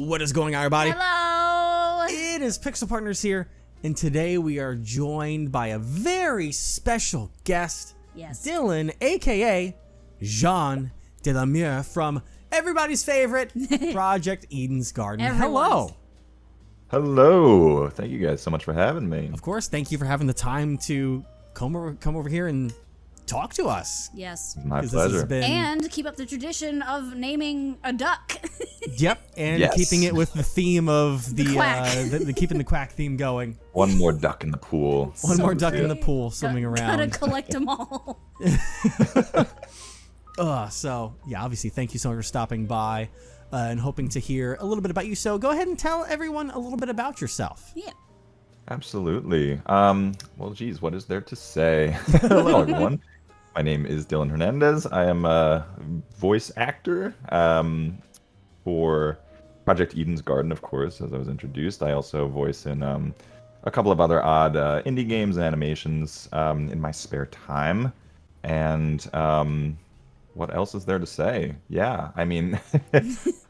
What is going on, everybody? Hello! It is Pixel Partners here, and today we are joined by a very special guest, Yes. Dylan, aka Jean DeLamer from everybody's favorite Project Eden's Garden. Everyone's. Hello. Thank you guys so much for having me. Of course, thank you for having the time to come over here and talk to us. Yes. My 'Cause this has pleasure. been- And keep up the tradition of naming a duck. Yep, and Yes. keeping it with the theme of the quack. the keeping the quack theme going. One more duck in the pool. One more duck in Yeah. the pool swimming Gotta around. collect them all. So yeah, obviously, thank you so much for stopping by and hoping to hear a little bit about you. So go ahead and tell everyone a little bit about yourself. Yeah. Absolutely. Well, geez, what is there to say? Hello, everyone. My name is Dylan Hernandez. I am a voice actor for Project Eden's Garden, of course, as I was introduced. I also voice in a couple of other odd indie games and animations in my spare time. And what else is there to say? Yeah, I mean,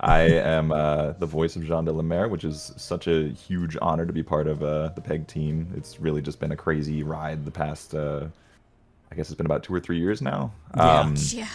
I am the voice of Jean DeLamer, which is such a huge honor to be part of the PEG team. It's really just been a crazy ride the past, I guess it's been about 2 or 3 years now. Yeah. Yeah.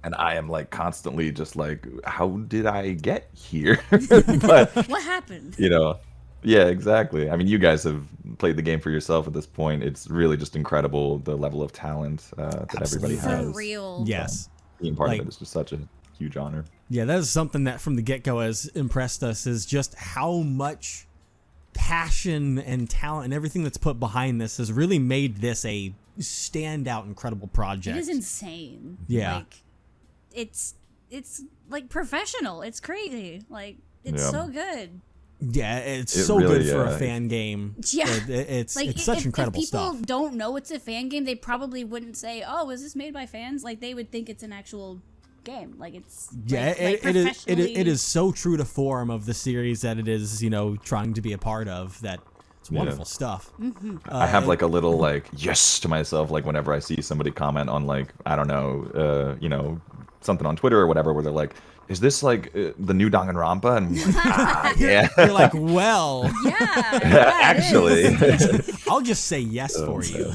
And I am like constantly just like, how did I get here? But, What happened? yeah, exactly. I mean, you guys have played the game for yourself at this point. It's really just incredible the level of talent that everybody For has. real. Yes. Being part Like- of it is just such a huge honor. Yeah, that is something that from the get-go has impressed us, is just how much passion and talent and everything that's put behind this has really made this a standout, incredible project. It is insane. Yeah. Like, it's like professional. It's crazy. Like, it's Yeah. so good. Yeah, it's It so really, good for a yeah. fan game. Yeah. It's Like, such incredible if people stuff. don't know it's a fan game, they probably wouldn't say, "Oh, is this made by fans?" Like, they would think it's an actual game. Like, it's Yeah, like it is. professionally- It is so true to form of the series that it is, trying to be a part of. That it's wonderful stuff. I have like a little like yes to myself, like whenever I see somebody comment on like, I don't know, something on Twitter or whatever, where they're like, is this like the new danganronpa? And I'm like, yeah. You're like, well, Yeah, it Actually. is. I'll just say yes Oh, for you.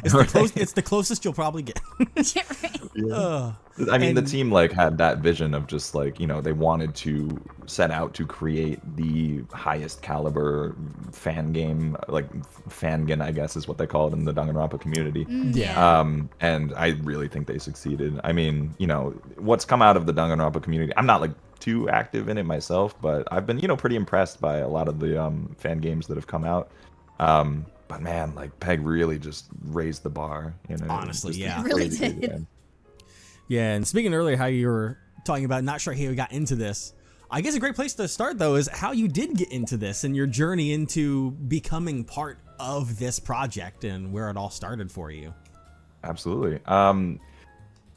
It's the closest you'll probably get. Yeah, right. I mean, the And- team like had that vision of just like, they wanted to set out to create the highest caliber fan game, like fangin, I guess is what they call it in the Danganronpa community. Yeah. And I really think they succeeded. I mean, what's come out of the Danganronpa community, I'm not like too active in it myself, but I've been, pretty impressed by a lot of the fan games that have come out. But man, like PEG really just raised the bar. Honestly, just yeah. a Really crazy did. game. Yeah, and speaking earlier how you were talking about not sure how you got into this, I guess a great place to start though is how you did get into this and your journey into becoming part of this project and where it all started for you. Absolutely.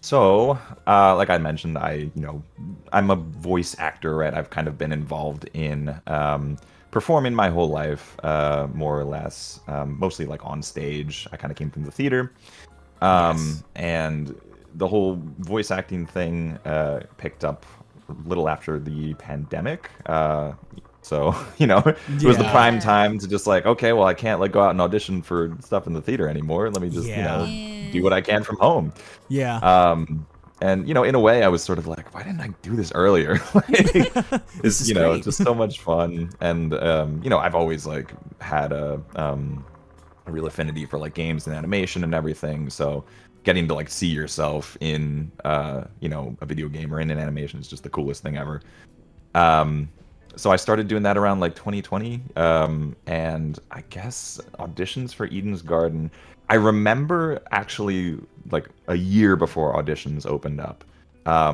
So, like I mentioned, I'm a voice actor, right? I've kind of been involved in performing my whole life, more or less, mostly like on stage. I kind of came from the theater. Yes. And the whole voice acting thing picked up a little after the pandemic. So, it was the Yeah. prime time to just like, okay, well, I can't like go out and audition for stuff in the theater anymore. Let me just, Yeah. do what I can from home. Yeah. And in a way I was sort of like, why didn't I do this earlier? Like, This it's, is great. it's just so much fun. And, I've always like had a real affinity for like games and animation and everything. So getting to like see yourself in, a video game or in an animation is just the coolest thing ever. So I started doing that around like 2020, and I guess auditions for Eden's Garden. I remember actually like a year before auditions opened up. I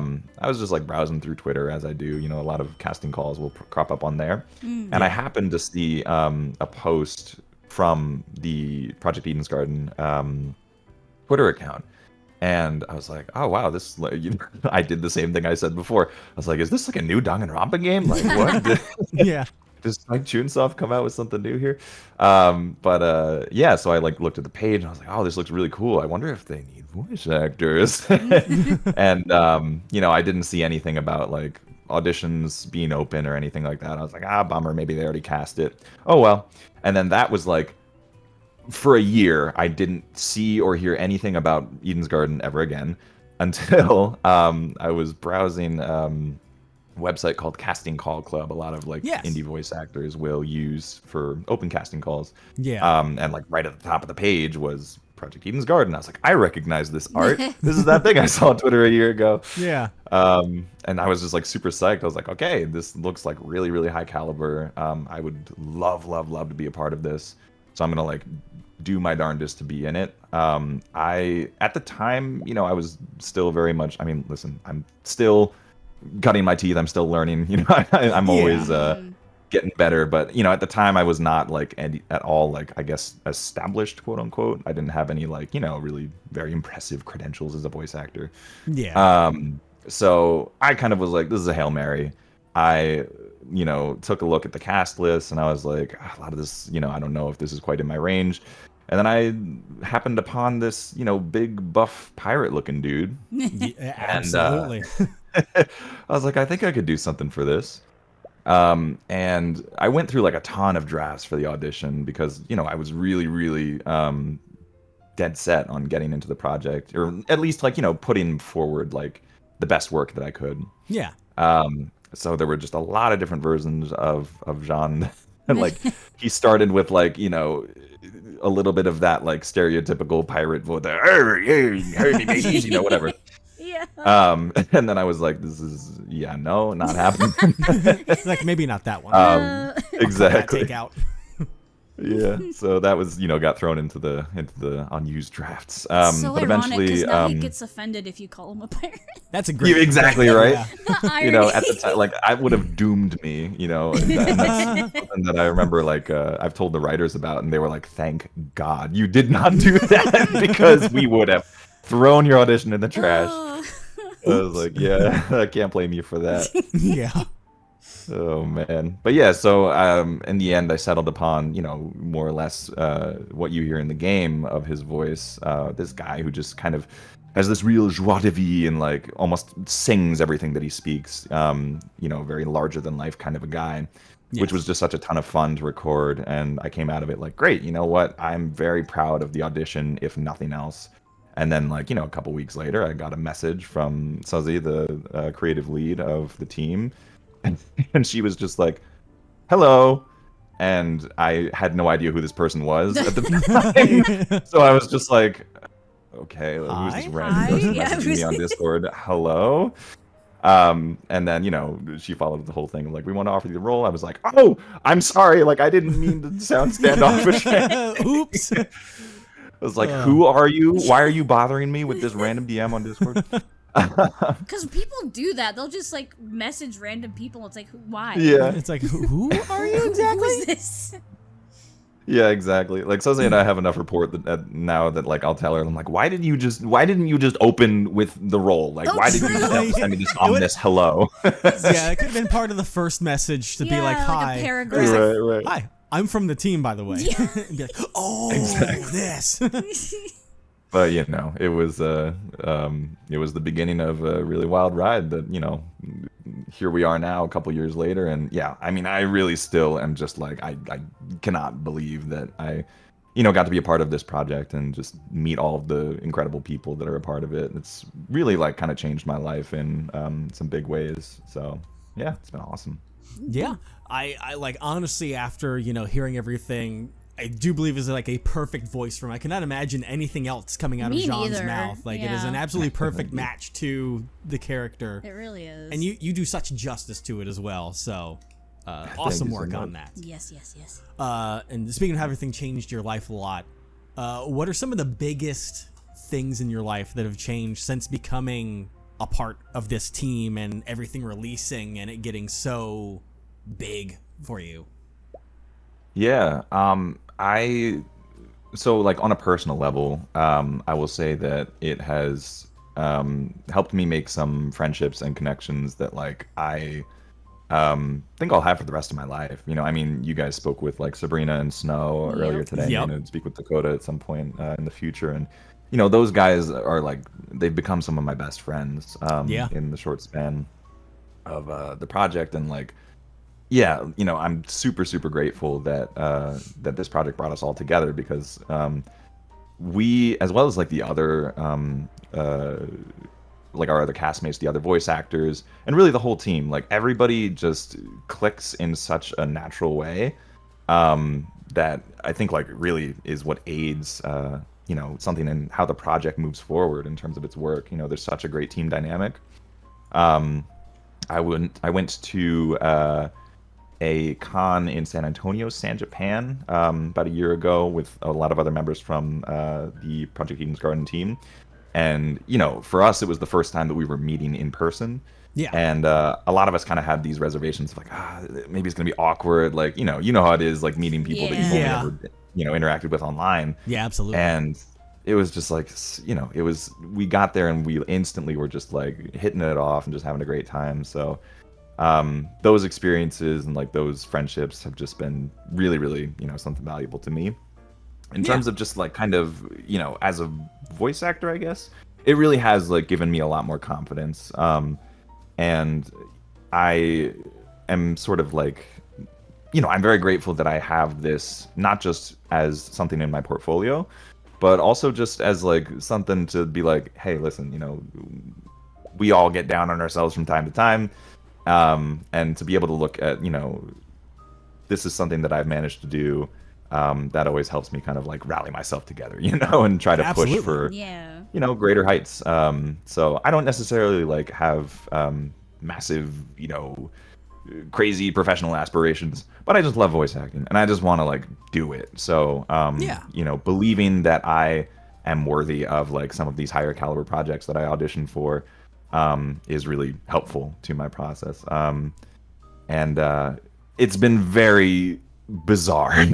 was just like browsing through Twitter as I do. A lot of casting calls will crop up on there, and I happened to see a post from the Project Eden's Garden Twitter account. And I was like, oh, wow, this, I did the same thing I said before. I was like, is this like a new Danganronpa game? Like, what? Yeah. Does like Chunsoft come out with something new here? Yeah, so I like looked at the page and I was like, oh, this looks really cool. I wonder if they need voice actors. And, I didn't see anything about like auditions being open or anything like that. I was like, bummer, maybe they already cast it. Oh well. And then that was like, for a year, I didn't see or hear anything about Eden's Garden ever again until I was browsing a website called Casting Call Club. A lot of like indie voice actors will use for open casting calls. Yeah. And like right at the top of the page was Project Eden's Garden. I was like, I recognize this art. This is that thing I saw on Twitter a year ago. Yeah. And I was just like super psyched. I was like, okay, this looks like really, really high caliber. I would love to be a part of this. So I'm gonna like do my darndest to be in it. I at the time, you know, I was still very much. I mean, listen, I'm still cutting my teeth. I'm still learning. You know, I'm always getting better. But you know, at the time, I was not like at all like, I guess, established, quote unquote. I didn't have any like, you know, really very impressive credentials as a voice actor. Yeah. So I kind of was like, this is a Hail Mary. I, you know, took a look at the cast list and I was like, a lot of this, you know, I don't know if this is quite in my range. And then I happened upon this, you know, big buff pirate looking dude. Yeah, absolutely. I was like, I think I could do something for this. And I went through like a ton of drafts for the audition because, you know, I was really dead set on getting into the project, or at least like, you know, putting forward like the best work that I could. Yeah. So there were just a lot of different versions of Jean. And like he started with like, you know, a little bit of that like stereotypical pirate voice, you know, whatever. Yeah. And then I was like, this is not happening. Like maybe not that one. Exactly. Take out. Yeah. So that was, you know, got thrown into the unused drafts. So but ironic, eventually, because now he gets offended if you call him a pirate. That's a great. Yeah, exactly right. Yeah. You know, at the time, like I would have doomed me. You know, and that's something that I remember. Like I've told the writers about, and they were like, "Thank God you did not do that," because we would have thrown your audition in the trash. I was like, yeah, I can't blame you for that. Yeah. Oh man, but yeah. So in the end, I settled upon, you know, more or less what you hear in the game of his voice. This guy who just kind of has this real joie de vivre and like almost sings everything that he speaks. You know, very larger than life kind of a guy, which was just such a ton of fun to record. And I came out of it like, great. You know what? I'm very proud of the audition, if nothing else. And then, like, you know, a couple weeks later, I got a message from Suzy, the creative lead of the team. And she was just like, hello. And I had no idea who this person was at the time. So I was just like, okay, who's this random person messaging me on Discord? Hello? And then, you know, she followed the whole thing. Like, we want to offer you the role. I was like, oh, I'm sorry. Like, I didn't mean to sound standoffish. Oops. I was like, who are you? Why are you bothering me with this random DM on Discord? Because people do that. They'll just like message random people. It's like, why? Yeah. It's like, who are you exactly? Who is this? Yeah, exactly. Like Suzy and I have enough rapport that now that like I'll tell her, I'm like, why didn't you just open with the role? Like, why did you just have to send me this ominous hello? Yeah, it could have been part of the first message to be like, hi. Like a paragraph. Right. Hi, I'm from the team, by the way. Yeah. And be like, oh, this. But you know, it was the beginning of a really wild ride that, you know, here we are now a couple years later. And yeah, I mean, I really still am just like, I cannot believe that I, you know, got to be a part of this project and just meet all of the incredible people that are a part of it. It's really like kind of changed my life in some big ways. So yeah, it's been awesome. Yeah, I like, honestly, after, you know, hearing everything, I do believe is like a perfect voice for him. I cannot imagine anything else coming out of Jean's mouth. Like, it is an absolutely perfect match to the character. It really is. And you do such justice to it as well. So awesome work on that. Yes. And speaking of how everything changed your life a lot, what are some of the biggest things in your life that have changed since becoming a part of this team and everything releasing and it getting so big for you? Yeah, so like on a personal level, I will say that it has helped me make some friendships and connections that like I think I'll have for the rest of my life. You know, I mean, you guys spoke with like Sabrina and Snow earlier today. Yep. And speak with Dakota at some point in the future, and you know, those guys are like, they've become some of my best friends in the short span. the project. And like, yeah, you know, I'm super super grateful that that this project brought us all together, because we, as well as like the other like our other castmates, the other voice actors, and really the whole team, like everybody just clicks in such a natural way, that I think like really is what aids you know, something in how the project moves forward in terms of its work. You know, there's such a great team dynamic. I went to a con in San Antonio, Japan, about a year ago with a lot of other members from the Project Eden's Garden team. And, you know, for us, it was the first time that we were meeting in person. Yeah. And a lot of us kind of had these reservations of like, maybe it's going to be awkward. Like, you know how it is, like meeting people that you've only ever, you know, interacted with online. Yeah, absolutely. And it was just like, you know, we got there and we instantly were just like hitting it off and just having a great time. So those experiences and like those friendships have just been really, really, you know, something valuable to me. In terms of just like kind of, you know, as a voice actor, I guess, it really has like given me a lot more confidence. And I am sort of like, you know, I'm very grateful that I have this, not just as something in my portfolio, but also just as like something to be like, hey, listen, you know, we all get down on ourselves from time to time. And to be able to look at, you know, this is something that I've managed to do. That always helps me kind of like rally myself together, you know, and try to push for, you know, greater heights. So I don't necessarily like have massive, you know, crazy professional aspirations, but I just love voice acting and I just want to like do it. So, you know, believing that I am worthy of like some of these higher caliber projects that I auditioned for is really helpful to my process. And it's been very bizarre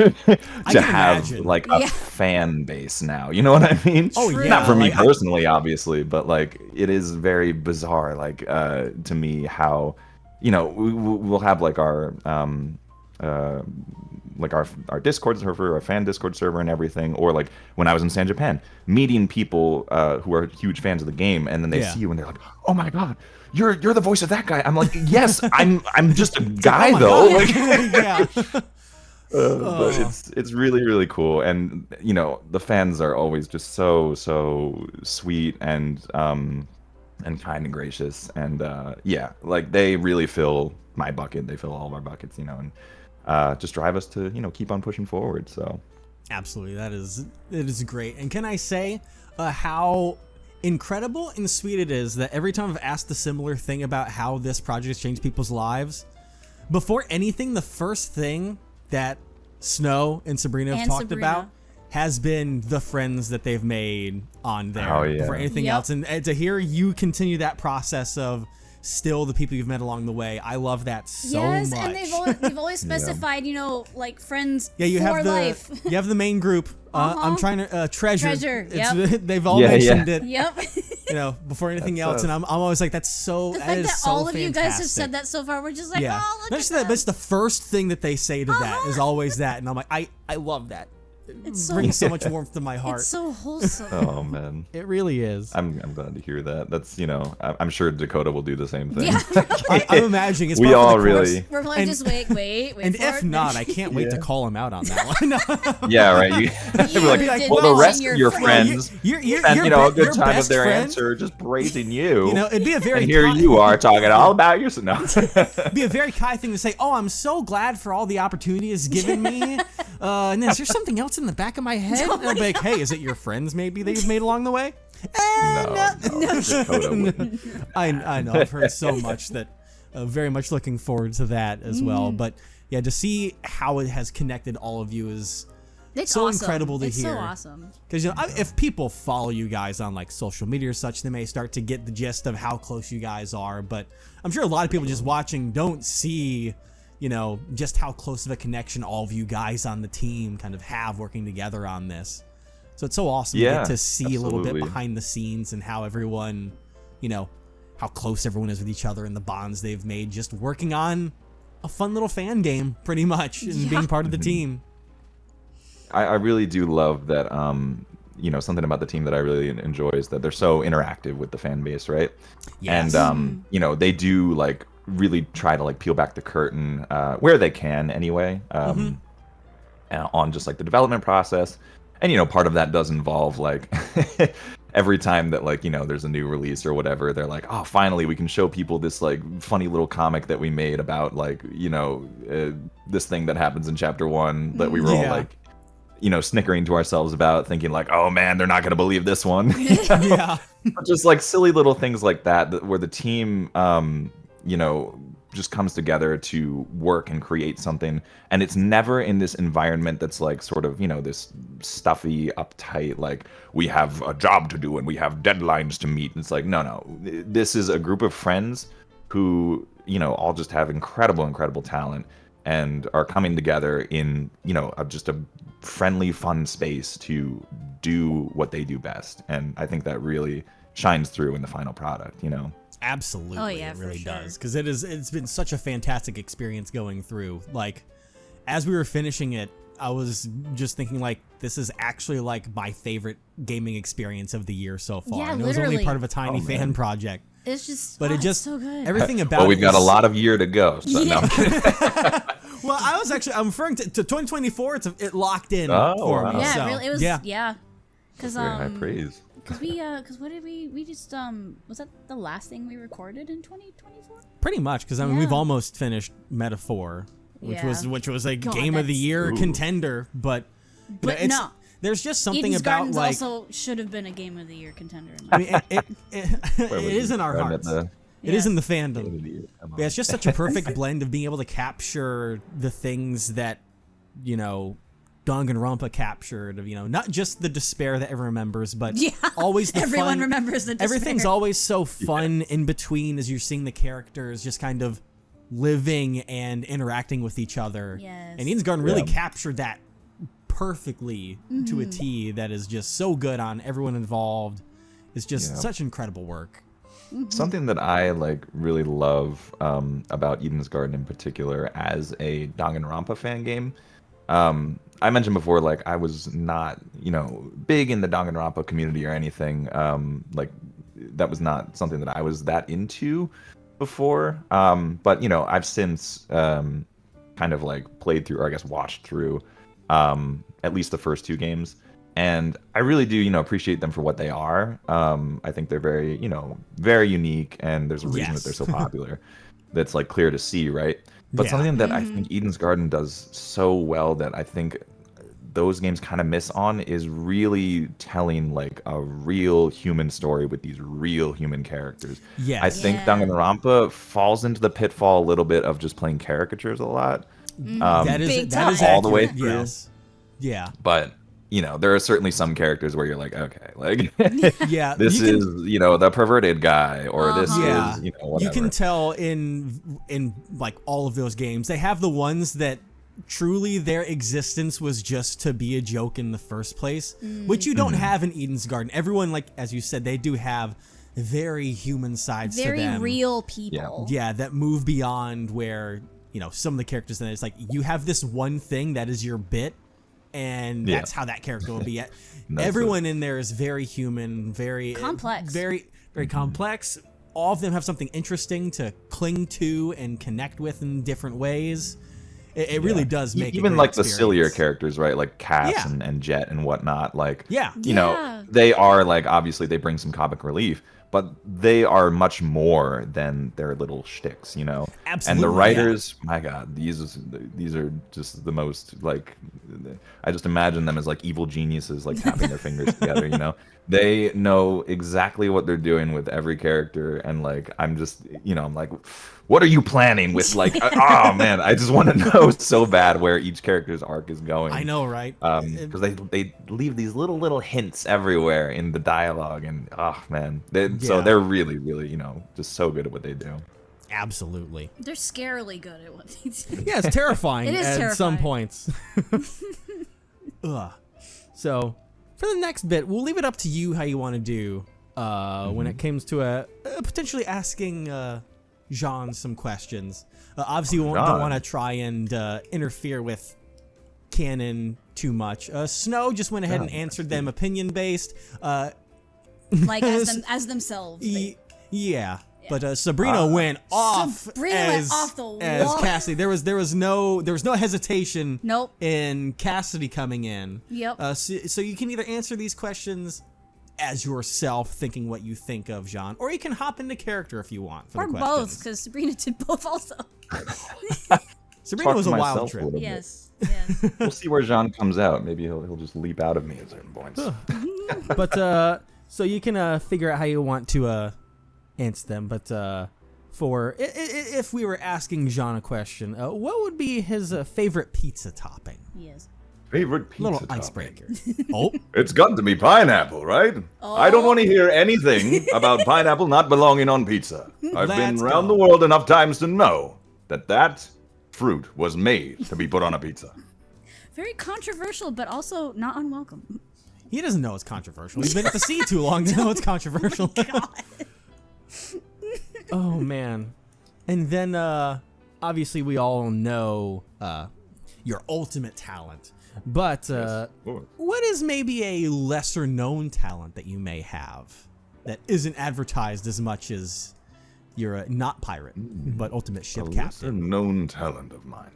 to have like a fan base now, you know what I mean? Not for me personally, obviously, but like it is very bizarre, like to me, how, you know, we'll have like our Discord server, our fan Discord server and everything, or like when I was in San Japan, meeting people who are huge fans of the game, and then they see you and they're like, oh my god, you're the voice of that guy. I'm like, yes, I'm just a guy though. Like, but it's really really cool, and you know the fans are always just so sweet and kind and gracious, and like they really fill my bucket. They fill all of our buckets, you know, and just drive us to, you know, keep on pushing forward. So absolutely, it is great. And can I say how incredible and sweet it is that every time I've asked a similar thing about how this project has changed people's lives, before anything, the first thing that Snow and Sabrina have talked about has been the friends that they've made on there before anything else. And to hear you continue that process of still the people you've met along the way, I love that so much. Yes, and they've always specified, you know, like friends you for have life. You have the main group. I'm trying to treasure. They've all mentioned it. You know, before anything else, and I'm always like, that's so. The fact that all of you guys have said that so far, we're just like, oh, look at that. But it's the first thing that they say to that is always that, and I'm like, I love that. It brings so much warmth to my heart. It's so wholesome. Oh man, it really is. I'm glad to hear that. That's, you know, I'm sure Dakota will do the same thing. Yeah, I'm imagining it's we all really. We're probably just wait. And if not, I can't wait to call him out on that one. Yeah, right. You're like, well, the rest of your friends spend, you know, a good time with their answer just praising you. You know, it'd be a very and here you are talking all about yourself. No. It'd be a very Kai thing to say. Oh, I'm so glad for all the opportunity it's given me. And then is there something else in the back of my head? And I'll be like, hey, is it your friends maybe that you've made along the way? No. Dakota wouldn't. I know. I've heard so much that very much looking forward to that as well. But yeah, to see how it has connected all of you is so awesome. Incredible to hear. It's so awesome. Because, you know, if people follow you guys on like social media or such, they may start to get the gist of how close you guys are. But I'm sure a lot of people just watching don't see, you know, just how close of a connection all of you guys on the team kind of have working together on this. So it's so awesome to get to see a little bit behind the scenes and how everyone, you know, how close everyone is with each other and the bonds they've made just working on a fun little fan game, pretty much, and being part of the team. I really do love that, you know, something about the team that I really enjoy is that they're so interactive with the fan base, right? Yes. And, you know, they do, like, really try to like peel back the curtain where they can anyway, on just like the development process. And, you know, part of that does involve like every time that like, you know, there's a new release or whatever, they're like, oh, finally we can show people this like funny little comic that we made about like, you know, this thing that happens in chapter 1 that we were all like, you know, snickering to ourselves about, thinking like, oh man, they're not going to believe this one. Yeah. Just like silly little things like that where the team, you know, just comes together to work and create something. And it's never in this environment that's like sort of, you know, this stuffy, uptight, like we have a job to do and we have deadlines to meet. It's like, no. This is a group of friends who, you know, all just have incredible talent and are coming together in, you know, just a friendly, fun space to do what they do best. And I think that really shines through in the final product, you know? Absolutely. Oh, yeah, it really for sure. does. Because it's been such a fantastic experience going through. Like, as we were finishing it, I was just thinking, like, this is actually, like, my favorite gaming experience of the year so far. Yeah, and it was only literally. part of a tiny fan project. It's just, But it just, so good. everything about Well, it we've got a is- lot of year to go. So no, I'm kidding. Well, I'm referring to 2024. It locked in Oh, for wow. me. Yeah, so, really, it was, yeah. Because, Very high praise. Because what did we just, was that the last thing we recorded in 2024? Pretty much, because I mean, we've Yeah. almost finished Metaphor, which was a God, game of the that's- year Ooh. contender, but you know, But no. there's just something Eden's about Gardens like also should have been a Game of the Year contender. I mean, it Where was is it? in our Right at hearts. the- It is in the Game fandom. of the year. Come on. Yeah, it's just such a perfect blend of being able to capture the things that, you know, Danganronpa captured, of, you know, not just the despair that everyone remembers, but Yeah, always the everyone fun. remembers the despair. Everything's always so fun in between as you're seeing the characters just kind of living and interacting with each other. Yes. And Eden's Garden really Yeah. captured that perfectly to a T. That is just so good on everyone involved. It's just Yeah. such incredible work. Something that I like really love about Eden's Garden in particular as a Danganronpa fan game. I mentioned before, like I was not, you know, big in the Danganronpa community or anything. Like that was not something that I was that into before. But you know, I've since kind of like played through, or I guess watched through, at least the first 2 games. And I really do, you know, appreciate them for what they are. I think they're very, you know, very unique, and there's a reason that they're so popular. That's like clear to see, right? But Yeah. something that I think Eden's Garden does so well that I think those games kind of miss on is really telling like a real human story with these real human characters. Yes. I think Yeah. Danganronpa falls into the pitfall a little bit of just playing caricatures a lot. That is Big that is time. All the way accurate. through. Yes. Yeah. But you know, there are certainly some characters where you're like, okay, like Yeah. this you can, is, you know, the perverted guy, or this Yeah. is, you know, whatever. You can tell in like all of those games, they have the ones that truly their existence was just to be a joke in the first place, which you don't have in Eden's Garden. Everyone, like as you said, they do have very human sides to very them. real people. Yeah, that move beyond where, you know, some of the characters, then it's like you have this one thing that is your bit, and Yeah. that's how that character will be. That's Everyone in there is very human, very Complex. very complex. All of them have something interesting to cling to and connect with in different ways. It really does make even a great like the experience. sillier characters, right? Like Cass Yeah. and Jet and whatnot. Like, Yeah. you Yeah. know, they are like, obviously they bring some comic relief, but they are much more than their little shticks, you know. Absolutely, And the yeah. writers, my God, these are just the most like, I just imagine them as like evil geniuses, like tapping their fingers together, you know. They know exactly what they're doing with every character, and like I'm just, you know, I'm like, what are you planning with like? Oh man, I just want to know so bad where each character's arc is going. I know, right? Because they leave these little hints everywhere in the dialogue, and oh man, so Yeah. they're really, you know, just so good at what they do. Absolutely. They're scarily good at what they do. Yeah, it's terrifying It is at some terrifying. points. Ugh. So, for the next bit, we'll leave it up to you how you want to do when it comes to potentially asking Jean some questions. Obviously, we don't Jean. want to try and interfere with canon too much. Snow just went ahead and answered them opinion-based. Like as themselves. Yeah. But Sabrina went off as Cassidy. There was no hesitation. Nope. In Cassidy coming in. Yep. So you can either answer these questions as yourself, thinking what you think of Jean, or you can hop into character if you want for or the questions. both, because Sabrina did both also. Sabrina was a wild trip. Yes. We'll see where Jean comes out. Maybe he'll just leap out of me at certain points. But so you can figure out how you want to answer them. But for if we were asking Jean a question, what would be his favorite pizza topping? Yes. Favorite pizza Little topping? icebreaker. Oh, It's got to be pineapple, right? I don't want to hear anything about pineapple not belonging on pizza. I've been Let's around go. the world enough times to know that fruit was made to be put on a pizza. Very controversial, but also not unwelcome. he doesn't know it's controversial. He's been at the sea too long to know it's controversial. Oh man. And then obviously we all know your ultimate talent. But what is maybe a lesser known talent that you may have that isn't advertised as much as your not pirate, but ultimate ship A captain? lesser-known talent of mine.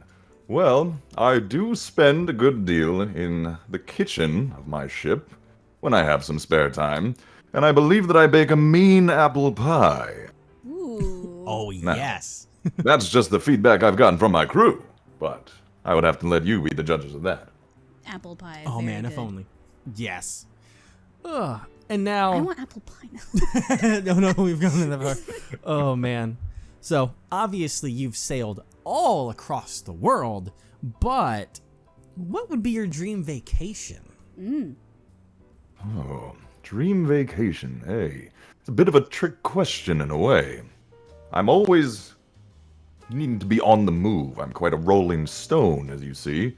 Well, I do spend a good deal in the kitchen of my ship when I have some spare time, and I believe that I bake a mean apple pie. Ooh. Oh yes. That's just the feedback I've gotten from my crew, but I would have to let you be the judges of that. Apple pie. Oh very man, good. if only. Yes. Ugh. And now I want apple pie now. no, we've gone to that part. Oh man. So obviously you've sailed all across the world, but what would be your dream vacation? Oh, dream vacation, hey. It's a bit of a trick question in a way. I'm always needing to be on the move. I'm quite a rolling stone, as you see.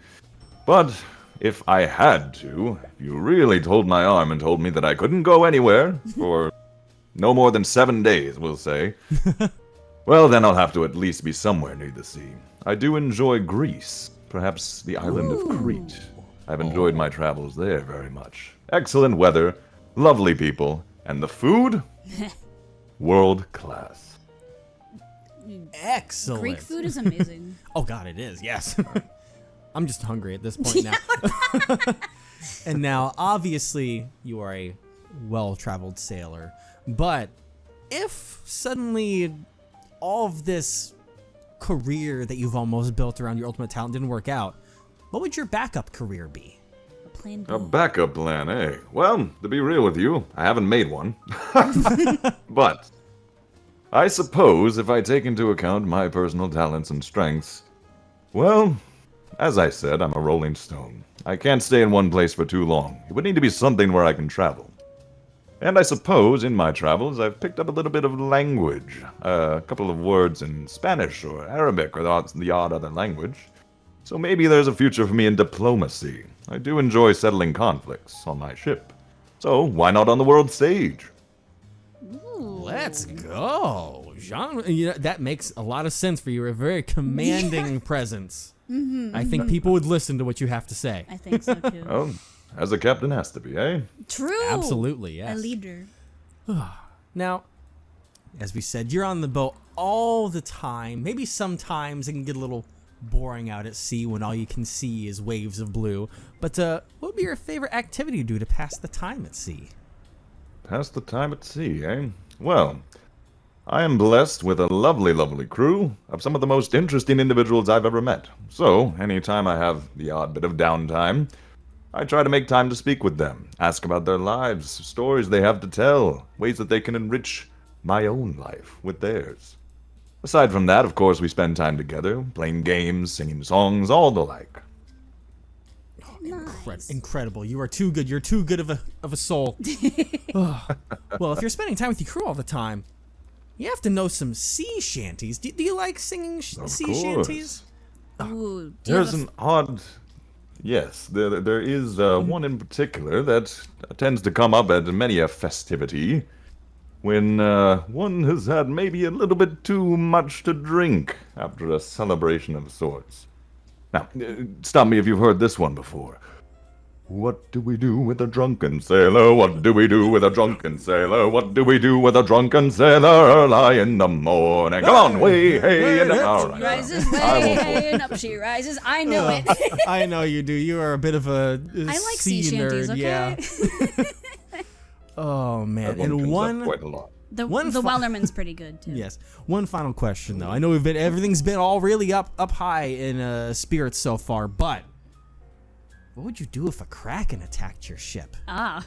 But if I had to, if you really told my arm and told me that I couldn't go anywhere for no more than 7 days, we'll say, well, then I'll have to at least be somewhere near the sea. I do enjoy Greece, perhaps the island of Crete. I've enjoyed my travels there very much. Excellent weather, lovely people, and the food? World class. Excellent. Greek food is amazing. Oh god, it is. Yes. I'm just hungry at this point now. And now, obviously, you are a well-traveled sailor. But if suddenly all of this career that you've almost built around your ultimate talent didn't work out, what would your backup career be? Plan B. A backup plan, eh? Well, to be real with you, I haven't made one. But I suppose if I take into account my personal talents and strengths, well, as I said, I'm a rolling stone. I can't stay in one place for too long. It would need to be something where I can travel. And I suppose in my travels I've picked up a little bit of language. A couple of words in Spanish or Arabic or the odd other language. So maybe there's a future for me in diplomacy. I do enjoy settling conflicts on my ship. So why not on the world stage? Let's go. Jean, you know, that makes a lot of sense for you. You're a very commanding presence. I think people would listen to what you have to say. I think so too. Oh, as a captain has to be, eh? True. Absolutely, A yes. leader. Now, as we said, you're on the boat all the time. Maybe sometimes it can get a little boring out at sea when all you can see is waves of blue. But what would be your favorite activity to do to pass the time at sea? Pass the time at sea, eh? Well, I am blessed with a lovely, lovely crew of some of the most interesting individuals I've ever met. So, anytime I have the odd bit of downtime, I try to make time to speak with them, ask about their lives, stories they have to tell, ways that they can enrich my own life with theirs. Aside from that, of course, we spend time together, playing games, singing songs, all the like. Nice. Incredible. You are too good. You're too good of a soul. Well, if you're spending time with your crew all the time, you have to know some sea shanties. Do you like singing sea course. shanties? Ooh, do you There's have an odd... Yes, there is one in particular that tends to come up at many a festivity when one has had maybe a little bit too much to drink after a celebration of sorts. Now, stop me if you've heard this one before. What do we do with a drunken sailor? What do we do with a drunken sailor? What do we do with a drunken sailor early in the morning? Come on, way, hey, in the morning. Rises way, hey, and up she rises. I know it. I know you do. You are a bit of a I like sea sea shanties, nerd, okay? yeah. Oh man, That one and comes up one. quite a lot. The One Wellerman's pretty good too. Yes. One final question though. I know everything's been all really up high in spirits so far, but what would you do if a kraken attacked your ship? Ah.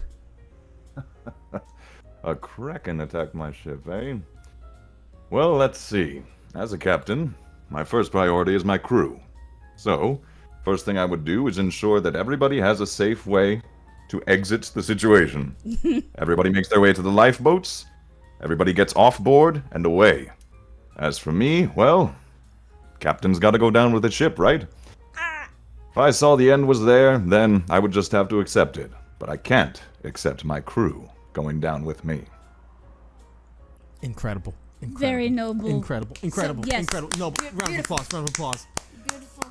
A kraken attacked my ship, eh? Well, let's see. As a captain, my first priority is my crew. So, first thing I would do is ensure that everybody has a safe way to exit the situation. Everybody makes their way to the lifeboats. Everybody gets off board and away. As for me, well, captain's got to go down with the ship, right? If I saw the end was there, then I would just have to accept it. But I can't accept my crew going down with me. Incredible. Very noble. Incredible. Incredible. yes. Incredible. Noble. Round of Beautiful. applause. Round of applause. Beautiful.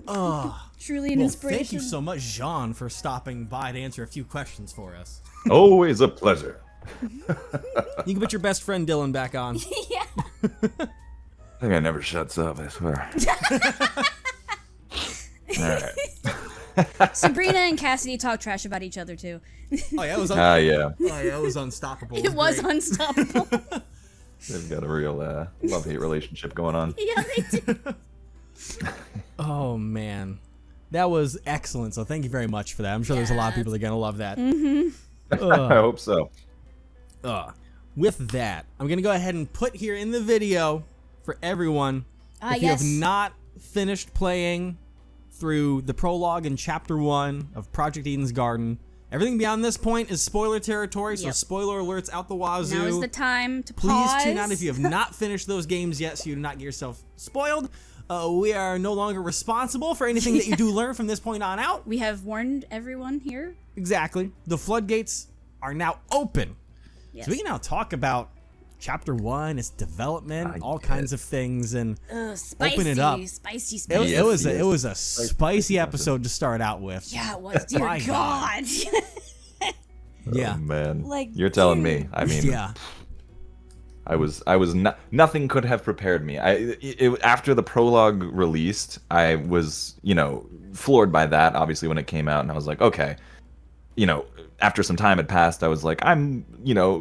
Oh, Truly an well, inspiration. thank you so much, Jean, for stopping by to answer a few questions for us. Always a pleasure. You can put your best friend Dylan back on. Yeah. I think I never shuts up, I swear. Alright. Sabrina and Cassidy talk trash about each other too. Oh yeah, it was. Yeah. It was unstoppable. It was great. unstoppable. They've got a real love-hate relationship going on. Yeah, they do. Oh man, that was excellent. So thank you very much for that. I'm sure there's a lot of people that are gonna love that. I hope so. With that, I'm gonna go ahead and put here in the video for everyone. If you have not finished playing through the prologue in Chapter 1 of Project Eden's Garden, everything beyond this point is spoiler territory. So spoiler alerts out the wazoo. Now is the time to Please pause. tune out if you have not finished those games yet, so you do not get yourself spoiled. We are no longer responsible for anything that you do learn from this point on out. We have warned everyone here. Exactly. The floodgates are now open. Yes. So we can now talk about Chapter 1, its development, all kinds of things, and Spicy, open it up. Spicy. It was a spicy episode to start out with. Yeah, it was. Dear My God. Yeah. Oh, man. Like, You're telling dude. me. I mean, Yeah. I was nothing could have prepared me. After the prologue released, I was, floored by that, obviously, when it came out, and I was like, okay, after some time had passed, I was like, I'm,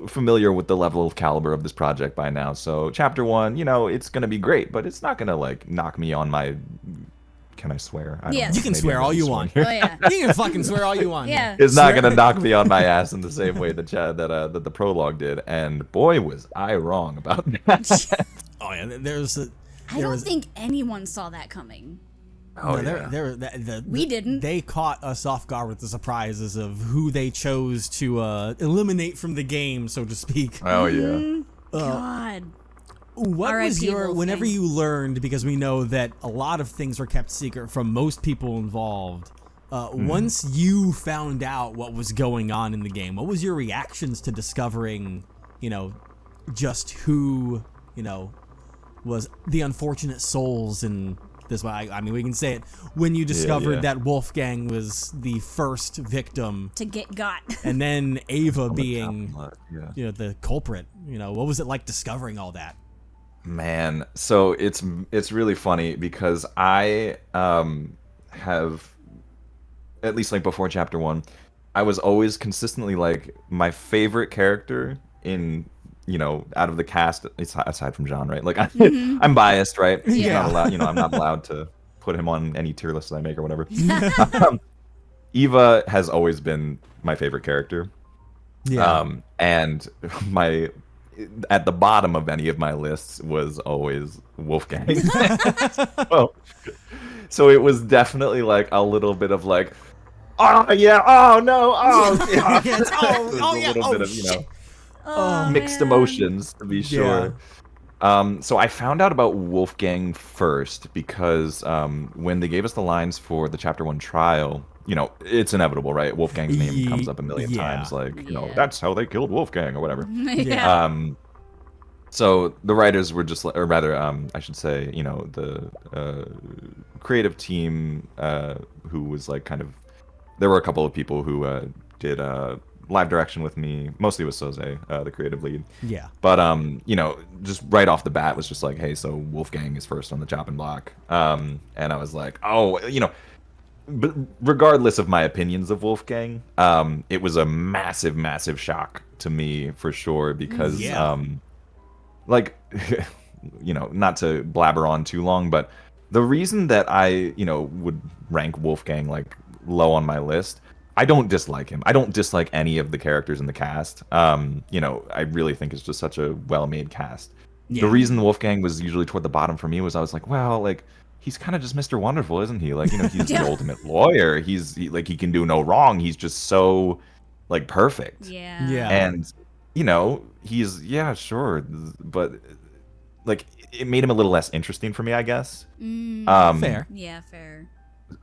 familiar with the level of caliber of this project by now. So Chapter 1, it's going to be great, but it's not going to, knock me on my... Can I swear? I don't Yes. know. You can Maybe swear I'm all just you swearing want. here. Oh yeah. You can fucking swear all you want. Yeah. It's not Swear- going to knock me on my ass in the same way that the prologue did. And boy, was I wrong about that. Oh, yeah. I don't think anyone saw that coming. Oh, No, yeah. We didn't. They caught us off guard with the surprises of who they chose to eliminate from the game, so to speak. Oh, yeah. God. What was R.I.P. your, whenever Wolfgang. you learned, because we know that a lot of things were kept secret from most people involved, once you found out what was going on in the game, what was your reactions to discovering, just who, was the unfortunate souls in this way? I mean, we can say it. When you discovered that Wolfgang was the first victim, To get got. and then Ava the being, Yeah. the culprit, what was it like discovering all that? Man, so it's really funny because I have, at least before Chapter 1, I was always consistently my favorite character in out of the cast, aside from Jean, right? I'm biased, right? Yeah. Not allowed, I'm not allowed to put him on any tier list I make or whatever. Eva has always been my favorite character. Yeah. And at the bottom of any of my lists was always Wolfgang. So it was definitely a little bit of oh yeah, oh no, oh yeah. Yes, oh, There's oh, a yeah, little oh, bit of shit. mixed man. emotions, to be sure. So I found out about Wolfgang first because when they gave us the lines for the Chapter 1 trial, it's inevitable, right? Wolfgang's name comes up a million times, Yeah. that's how they killed Wolfgang or whatever. Yeah. So the writers were just, or rather, I should say, the creative team who was kind of there were a couple of people who did live direction with me. Mostly with Soze, the creative lead. Yeah. But you know, just right off the bat was just like, hey, so Wolfgang is first on the chopping block. And I was like, oh, you know, but regardless of my opinions of Wolfgang, it was a massive, massive shock to me for sure because like you know, not to blabber on too long, but the reason that I, you know, would rank Wolfgang like low on my list, I don't dislike him. I don't dislike any of the characters in the cast. You know, I really think it's just such a well-made cast. Yeah. The reason Wolfgang was usually toward the bottom for me was I was like, well, like he's kind of just Mr. Wonderful, isn't he? Like, you know, he's the ultimate lawyer. Like he can do no wrong. He's just so like perfect. Yeah. Yeah. And you know, he's sure, but like it made him a little less interesting for me, I guess. Fair. Yeah, fair.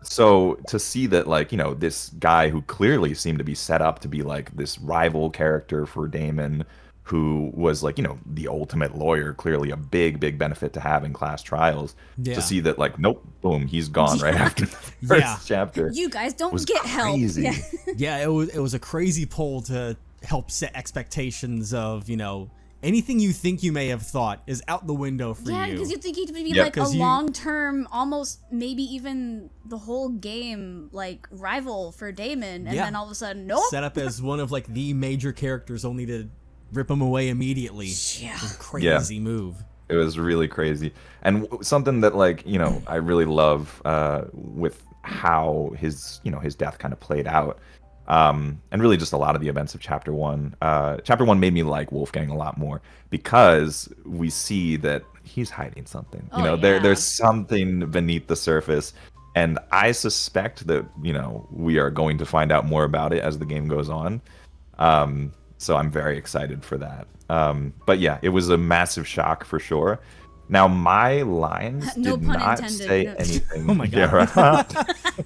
So to see that, like, you know, this guy who clearly seemed to be set up to be like this rival character for Damon, who was like, you know, the ultimate lawyer, clearly a big, big benefit to have in class trials. Yeah. To see that, like, nope, boom, he's gone right after the first chapter. You guys don't was get help. crazy. Yeah. Yeah, it was a crazy poll to help set expectations of, you know, anything you think you may have thought is out the window for you. Yeah, because you think he'd be Yeah, like a 'cause you- long-term, almost maybe even the whole game, like, rival for Damon, and Yeah. then all of a sudden, nope. Set up as one of like the major characters, only to rip him away immediately. Yeah. It was a crazy move. It was really crazy. And something that, like, you know, I really love with how his, you know, his death kind of played out. And really just a lot of the events of chapter one. Chapter one made me like Wolfgang a lot more because we see that he's hiding something. You know, there's something beneath the surface. And I suspect that, you know, we are going to find out more about it as the game goes on. So I'm very excited for that. But yeah, it was a massive shock for sure. Now, my lines No did pun not intended. say No. anything. Oh my God. Yeah,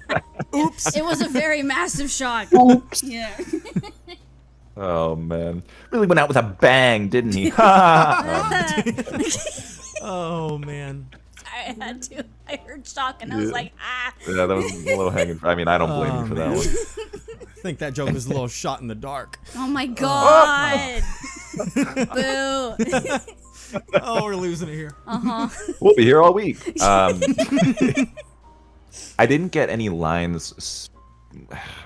right. Oops. It was a very massive shock. Yeah. Oh man, really went out with a bang, didn't he? Oh man. I had to. I heard shock and I was like, ah. Yeah, that was a little hanging. I mean, I don't blame you for that one. I think that joke was a little shot in the dark. Oh my god. Boo. Oh, we're losing it here. We'll be here all week. I didn't get any lines.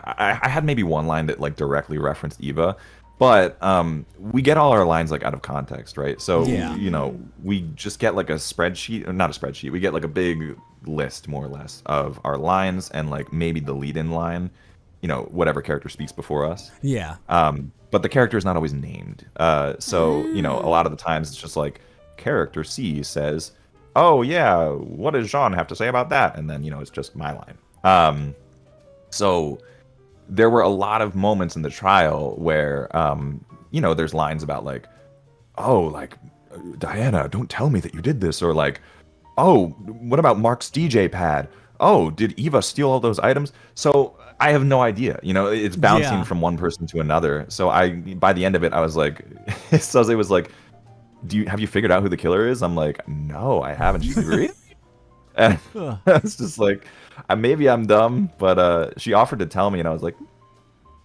I had maybe one line that like directly referenced Eva, but we get all our lines like out of context, right? So Yeah. you know, we just get like a spreadsheet, or not a spreadsheet. We get like a big list, more or less, of our lines and like maybe the lead-in line. You know, whatever character speaks before us. Yeah. But the character is not always named. So, you know, a lot of the times it's just like character C says, oh yeah, what does Jean have to say about that? And then, you know, it's just my line. So there were a lot of moments in the trial where, you know, there's lines about like, oh, like, Diana, don't tell me that you did this. Or like, oh, what about Mark's DJ pad? Oh, did Eva steal all those items? So I have no idea. You know, it's bouncing from one person to another. So by the end of it, I was like, Suze was like, have you figured out who the killer is? I'm like, no, I haven't. She's like, really? And I was just like, maybe I'm dumb, but she offered to tell me, and I was like,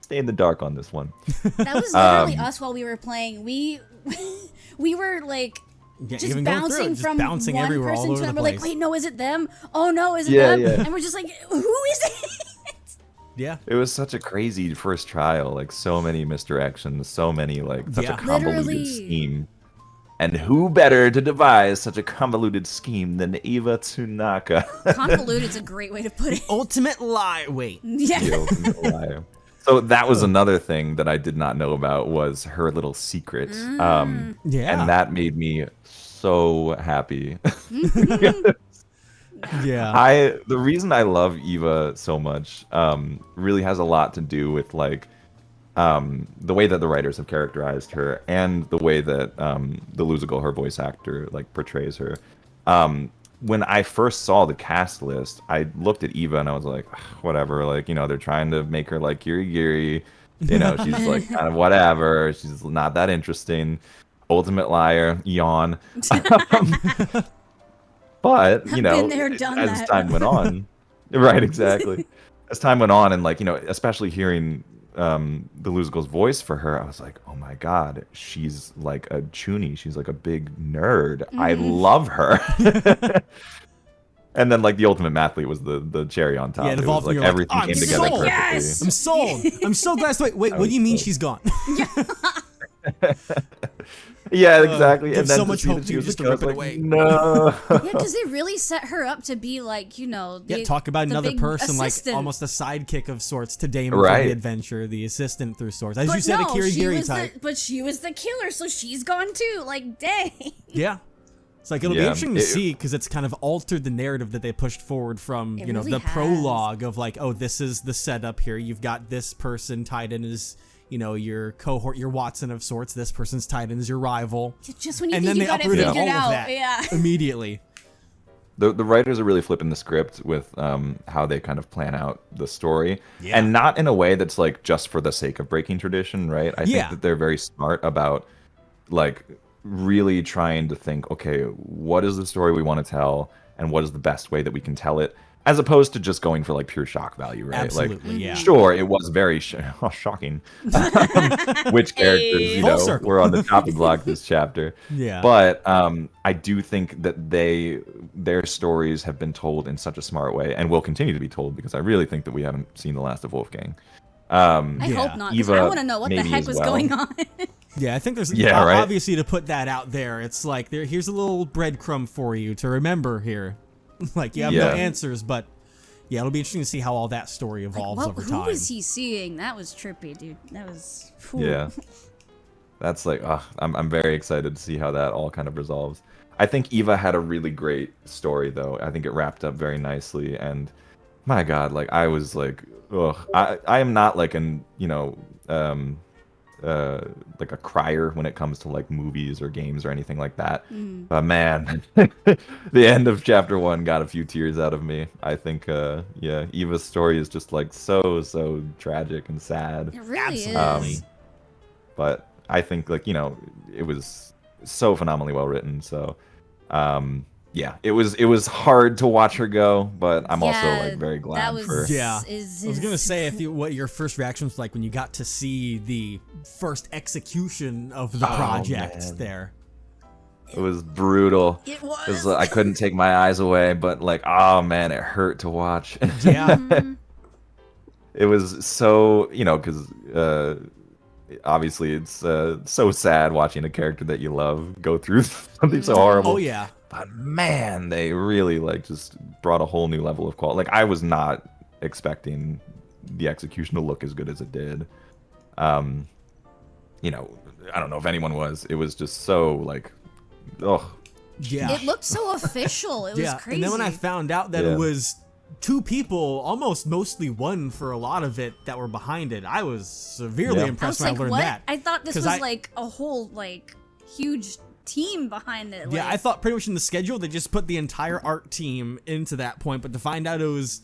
stay in the dark on this one. That was literally us while we were playing. We were like just even going through it, bouncing just from bouncing one everywhere, all person over to the another. We're like, place. wait, no, is it them? Oh no, is it Yeah, them? yeah. And we're just like, who is it? Yeah. It was such a crazy first trial, like so many misdirections, so many like such Yeah. a convoluted Literally. scheme. And who better to devise such a convoluted scheme than Eva Tsunaka? Convoluted's a great way to put it. Ultimate lie. Wait. Yeah. The ultimate liar. So that was another thing that I did not know about was her little secret. Yeah. And that made me so happy. Yeah. The reason I love Eva so much really has a lot to do with like the way that the writers have characterized her and the way that the Luzigal, her voice actor, like portrays her. When I first saw the cast list, I looked at Eva and I was like, whatever, like, you know, they're trying to make her like Giri Giri. You know, she's like kind of whatever. She's not that interesting. Ultimate liar, yawn. But, you know, Been there, done as that. time went on, right, exactly. as time went on, and like, especially hearing the Luzgle's voice for her, I was like, oh my god, she's like a chuny. She's like a big nerd. I love her. And then like the ultimate mathlete was the cherry on top. Yeah, it it was evolved. like And you're everything like, came I'm together sold. perfectly. Yes! I'm sold. I'm so glad. Wait, what do you mean she's gone? Yeah, exactly. Give And then so to much see hope that to she you was just to I rip was it away. No. Yeah, because they really set her up to be like, Yeah, talk about another person, like almost a sidekick of sorts to Damon for Right. the adventure, the assistant through sorts. As But you said, no, a Kirigiri type. but she was the killer, so she's gone too. Like, dang. Yeah. It's like it'll be Yeah, interesting to see because it's kind of altered the narrative that they pushed forward from, It you know, really the has. prologue of like, oh, this is the setup here. You've got this person tied in as, you know, your cohort, your Watson of sorts. This person's tied in as your rival. Just when you And think then you they got it uprooted figured all of out. that Yeah. immediately. The writers are really flipping the script with how they kind of plan out the story, Yeah. and not in a way that's like just for the sake of breaking tradition, right? I Yeah. think that they're very smart about like really trying to think, okay, what is the story we want to tell, and what is the best way that we can tell it, as opposed to just going for like pure shock value, right? Absolutely, like, yeah. Sure, it was very shocking which characters Full circle. were on the chopping block this chapter. Yeah. But I do think that their stories have been told in such a smart way, and will continue to be told, because I really think that we haven't seen the last of Wolfgang. I Yeah. hope not, because Eva I want to know what the maybe heck as was well. going on. Yeah, I think there's Yeah, right. obviously to put that out there. It's like here's a little breadcrumb for you to remember here. Like you have no Yeah. answers, but yeah, it'll be interesting to see how all that story evolves over Who time. was he seeing? That was trippy, dude. That was. Whew. Yeah, that's like, I'm very excited to see how that all kind of resolves. I think Eva had a really great story, though. I think it wrapped up very nicely, and my God, like I was like, ugh, I am not like like a crier when it comes to like movies or games or anything like that. But man, the end of chapter 1 got a few tears out of me. I think, yeah, Eva's story is just like so tragic and sad. It really Absolutely. is. But I think like, it was so phenomenally well written. So, yeah, it was hard to watch her go, but I'm also like very glad that was, for. Yeah. Is, I was gonna say what your first reaction was like when you got to see the first execution of the project man. there. It was brutal. It was. It was, I couldn't take my eyes away, but like, oh man, it hurt to watch. Yeah. It was so, because obviously it's so sad watching a character that you love go through something so horrible. Oh yeah. But man, they really like just brought a whole new level of quality. Like I was not expecting the execution to look as good as it did. I don't know if anyone was. It was just so like, oh. Yeah. It looked so official. It was crazy. And then when I found out that Yeah. it was two people, almost mostly one for a lot of it, that were behind it, I was severely Yeah. I impressed was when like, I learned what? that. I thought this 'Cause was like a whole like huge team behind it. Yeah, like, I thought pretty much in the schedule they just put the entire art team into that point, but to find out it was,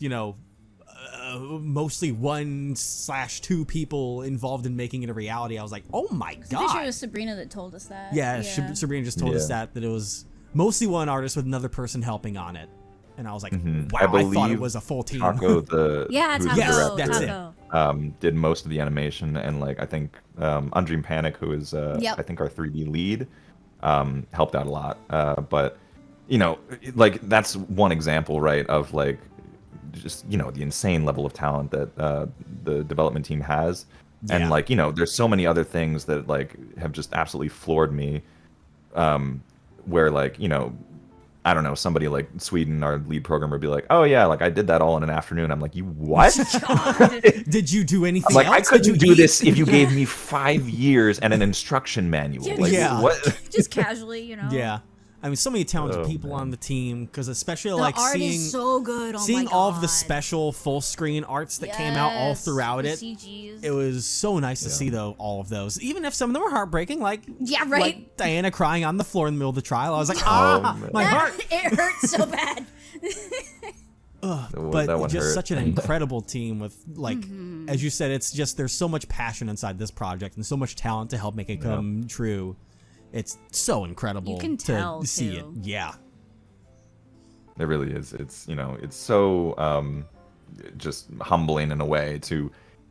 mostly 1/2 people involved in making it a reality, I was like, oh my I'm pretty sure it god. was Sabrina that told us that. Yeah, Sabrina just told us Yeah. that it was mostly one artist with another person helping on it. And I was like, wow, I I thought it believe was a full team. Taco, Yeah, who's Taco. the Yes, director, that's it. Taco. did most of the animation, and like I think Undream Panic, who is Yep. I think our 3D lead, helped out a lot. But like that's one example, right, of like just the insane level of talent that the development team has. Yeah. And like there's so many other things that like have just absolutely floored me, where like I don't know, somebody like Sweden, our lead programmer, would be like, oh yeah, like I did that all in an afternoon. I'm like, you what? God. Did you do anything I'm like, else? I couldn't Did do you eat? this if you gave me 5 years and an instruction manual. Like, Yeah. what? Just casually, Yeah. I mean, so many talented Oh, people man. on the team, because especially The like art seeing is so good. Oh seeing my all of the God. special full screen arts that came out all Yes, throughout the it. CGs. It was so nice to see though all of those, even if some of them were heartbreaking, like Yeah, right. like Diana crying on the floor in the middle of the trial. I was like, Oh, man. my heart. It hurts so bad. But That one just hurt. such an incredible team with like, Mm-hmm. as you said, it's just there's so much passion inside this project and so much talent to help make it come true. It's so incredible You can tell, to see too. it. Yeah. It really is. It's it's so just humbling in a way to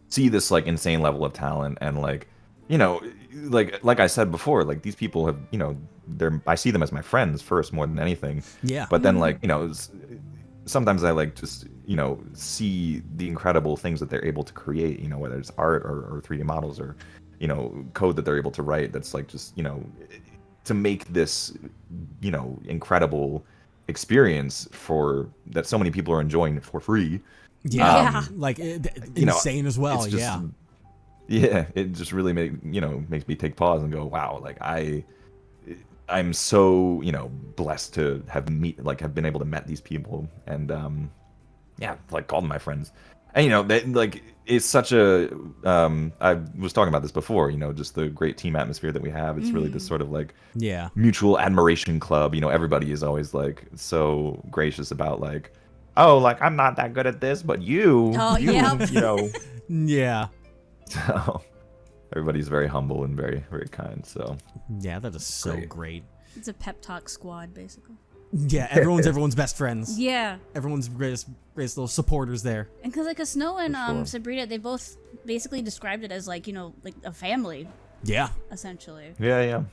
see this like insane level of talent. And like, you know, like I said before, like these people have, you know, I see them as my friends first more than anything. Yeah. But then like, you know, sometimes I like just, you know, see the incredible things that they're able to create, you know, whether it's art or 3D models or, you know, code that they're able to write that's like just, you know, to make this, you know, incredible experience for that so many people are enjoying for free. Yeah. Like insane know, as well. Just, yeah. Yeah. It just really makes me take pause and go, wow, like I'm so, you know, blessed to have been able to met these people and like call them my friends. And you know, like it's such a I was talking about this before, you know, just the great team atmosphere that we have. It's really this sort of like mutual admiration club. You know, everybody is always like so gracious about like, oh, like I'm not that good at this, but you know. Yeah. So everybody's very humble and very, very kind. So yeah, that is so great. It's a pep talk squad, basically. Yeah, everyone's best friends. Yeah. Everyone's greatest little supporters there. And because like Snow and Sabrina, they both basically described it as like, you know, like a family. Yeah. Essentially. Yeah.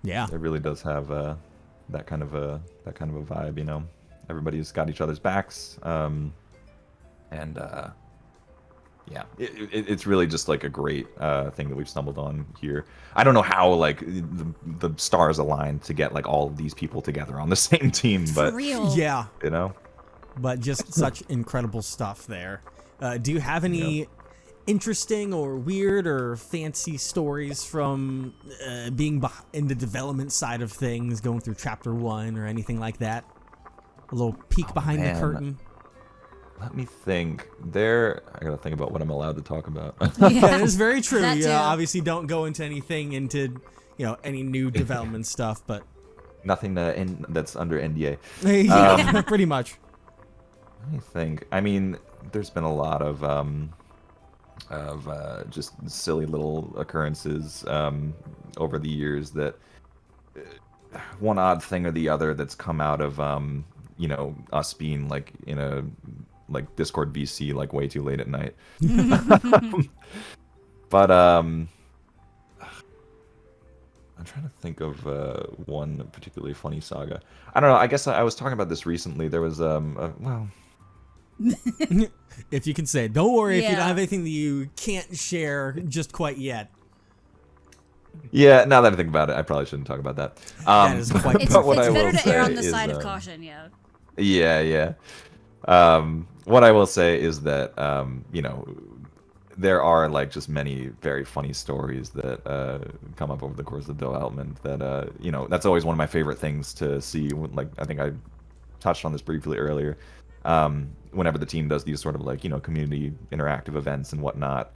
Yeah. It really does have that kind of a vibe, you know. Everybody's got each other's backs. Yeah, it's really just like a great thing that we've stumbled on here. I don't know how like the stars aligned to get like all of these people together on the same team, but For real. Yeah, you know, but just such incredible stuff there. Do you have any interesting or weird or fancy stories from being in the development side of things, going through chapter 1 or anything like that? A little peek behind the curtain. Let me think. I gotta think about what I'm allowed to talk about. Yeah, that is very true. That too. Obviously, don't go into any new development stuff, but nothing that's under NDA. Yeah, pretty much. Let me think. I mean, there's been a lot of just silly little occurrences over the years that one odd thing or the other that's come out of us being like in a like Discord VC like way too late at night. But I'm trying to think of one particularly funny saga. I don't know. I guess I was talking about this recently. There was if you can say it. Don't worry if you don't have anything that you can't share just quite yet. Yeah, now that I think about it, I probably shouldn't talk about that. That is quite It's better to err on the side of caution, yeah. Yeah. What I will say is that there are like just many very funny stories that come up over the course of development that that's always one of my favorite things to see. Like I think I touched on this briefly earlier. Whenever the team does these sort of like community interactive events and whatnot,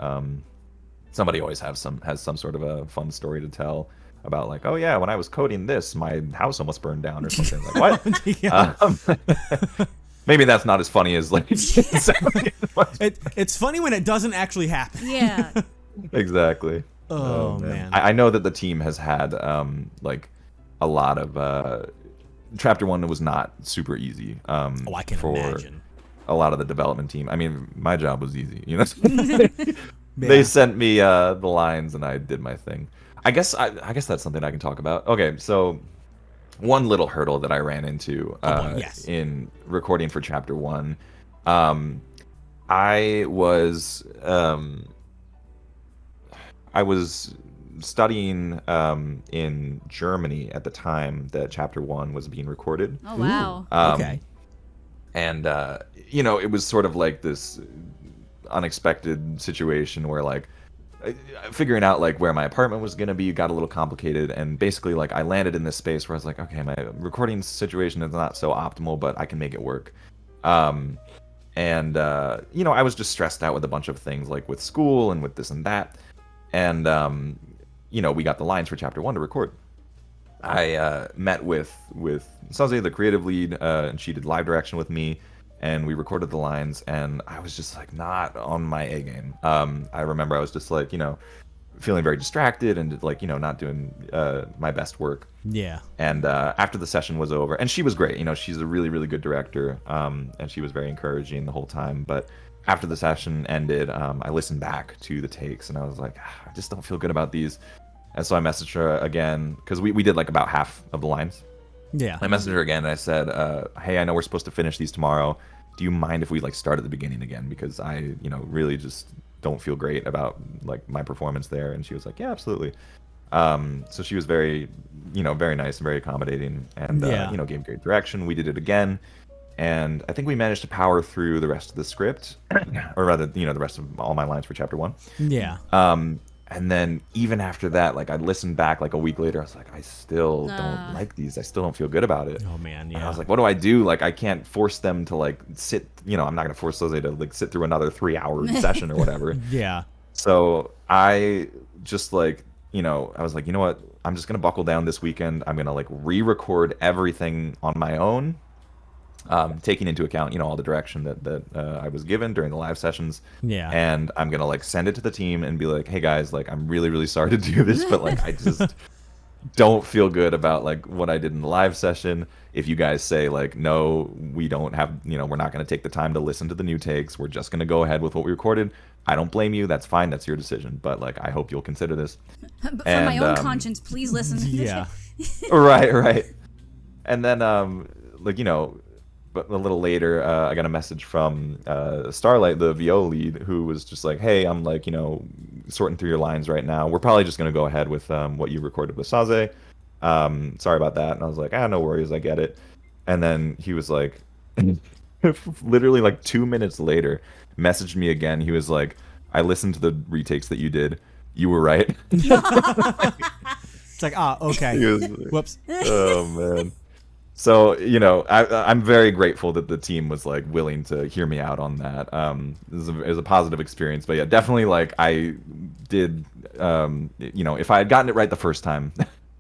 somebody always has some sort of a fun story to tell about like, oh yeah, when I was coding this, my house almost burned down or something. Like what? Maybe that's not as funny as like. It's funny when it doesn't actually happen. Yeah. Exactly. Oh man. I know that the team has had like a lot of. Chapter 1 was not super easy. I can imagine. A lot of the development team. I mean, my job was easy. They sent me the lines and I did my thing. I guess that's something I can talk about. Okay, so one little hurdle that I ran into in recording for Chapter 1, I was studying in Germany at the time that Chapter 1 was being recorded. Oh wow. Okay. And it was sort of like this unexpected situation where like figuring out like where my apartment was going to be got a little complicated, and basically like I landed in this space where I was like, okay, my recording situation is not so optimal, but I can make it work. I was just stressed out with a bunch of things like with school and with this and that, and we got the lines for Chapter 1 to record. I met with Saze, the creative lead, and she did live direction with me, and we recorded the lines, and I was just like not on my A game. I remember I was just like, feeling very distracted and like, not doing my best work. Yeah. And after the session was over, and she was great, she's a really, really good director, and she was very encouraging the whole time. But after the session ended, I listened back to the takes, and I was like, I just don't feel good about these. And so I messaged her again, because we did like about half of the lines. Yeah. I messaged her again, and I said, hey, I know we're supposed to finish these tomorrow. Do you mind if we like start at the beginning again? Because I, really just don't feel great about like my performance there. And she was like, yeah, absolutely. So she was very, very nice and very accommodating, and gave great direction. We did it again, and I think we managed to power through the rest of the script, or rather, the rest of all my lines for chapter 1. Yeah. And then even after that, like I listened back like a week later, I was like, I still don't like these. I still don't feel good about it. Oh man, yeah. And I was like, what do I do? Like I can't force them to like sit. I'm not gonna force Jose to like sit through another 3-hour session or whatever. Yeah. So I just like, I was like, you know what? I'm just gonna buckle down this weekend. I'm gonna like re-record everything on my own, taking into account, all the direction that I was given during the live sessions. Yeah. And I'm gonna like send it to the team and be like, hey guys, like I'm really, really sorry to do this, but like I just don't feel good about like what I did in the live session. If you guys say like, no, we don't have, we're not gonna take the time to listen to the new takes. We're just gonna go ahead with what we recorded. I don't blame you. That's fine. That's your decision. But like, I hope you'll consider this. But for my own conscience, please listen to this. Yeah. Right. And then, but a little later, I got a message from Starlight, the VO lead, who was just like, hey, I'm like, sorting through your lines right now. We're probably just going to go ahead with what you recorded with Saze. Sorry about that. And I was like, no worries. I get it. And then he was like, literally like 2 minutes later, messaged me again. He was like, I listened to the retakes that you did. You were right. It's like, okay. Like, whoops. Oh, man. So, I'm very grateful that the team was like willing to hear me out on that. It was a positive experience. But yeah, definitely like I did, if I had gotten it right the first time,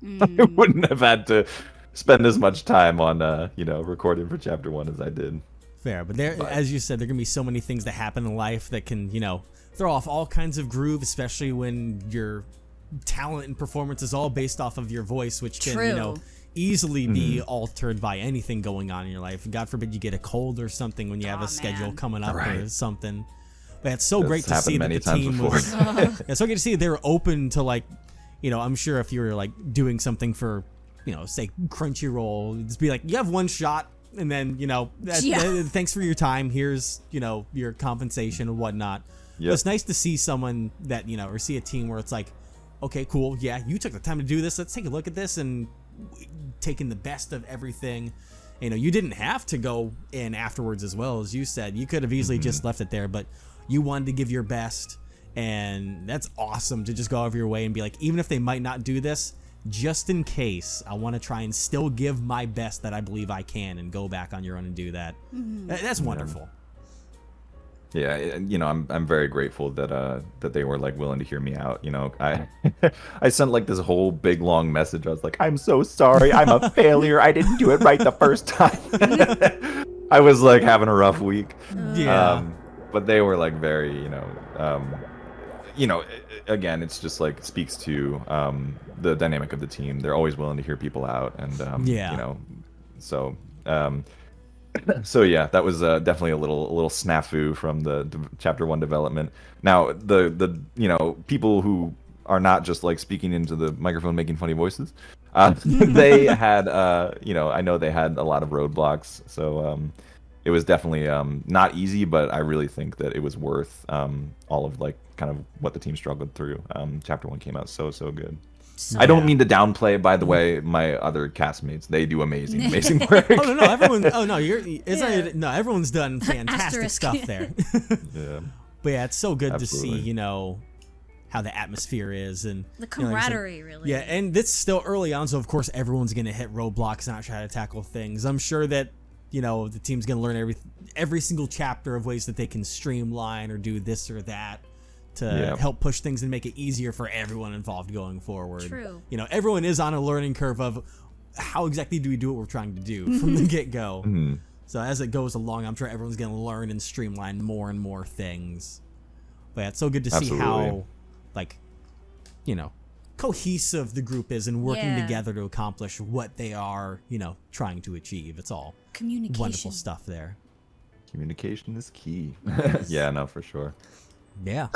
I wouldn't have had to spend as much time on, recording for chapter 1 as I did. Fair, but as you said, there are gonna be so many things that happen in life that can, throw off all kinds of groove, especially when your talent and performance is all based off of your voice, which can, easily be altered by anything going on in your life. God forbid you get a cold or something when you have a schedule coming up or something. But it's so great to see that the team was. It's so great to see that they were open to like, I'm sure if you were like doing something for, say Crunchyroll, just be like, you have one shot. And then, thanks for your time. Here's, your compensation and whatnot. Yep. But it's nice to see someone that, or see a team where it's like, okay, cool. Yeah, you took the time to do this. Let's take a look at this and taking the best of everything. You didn't have to go in afterwards as well. As you said, you could have easily just left it there, but you wanted to give your best. And that's awesome to just go over your way and be like, even if they might not do this, just in case, I want to try and still give my best that I believe I can, and go back on your own and do that. That's wonderful. Yeah, I'm very grateful that they were like willing to hear me out. I I sent like this whole big long message. I was like, I'm so sorry, I'm a failure. I didn't do it right the first time. I was like having a rough week. Yeah. But they were like very, again, it's just like speaks to the dynamic of the team. They're always willing to hear people out, and so yeah, that was definitely a little snafu from the chapter 1 development. Now the people who are not just like speaking into the microphone making funny voices, they had I know they had a lot of roadblocks, so it was definitely not easy, but I really think that it was worth all of like kind of what the team struggled through. Chapter 1 came out so good. I don't mean to downplay, by the way, my other castmates. They do amazing work. No, everyone. Everyone's done fantastic stuff there. Yeah. But yeah, it's so good Absolutely. to see, how the atmosphere is and the camaraderie, really. Yeah, and it's still early on, so of course everyone's gonna hit roadblocks and not try to tackle things. I'm sure that the team's gonna learn every single chapter of ways that they can streamline or do this or that to help push things and make it easier for everyone involved going forward. True. Everyone is on a learning curve of how exactly do we do what we're trying to do from the get-go. So as it goes along, I'm sure everyone's going to learn and streamline more and more things. But yeah, it's so good to see how, like, cohesive the group is and working Yeah. together to accomplish what they are, trying to achieve. It's all Communication. wonderful stuff there. Communication is key. Yeah, no, for sure. Yeah.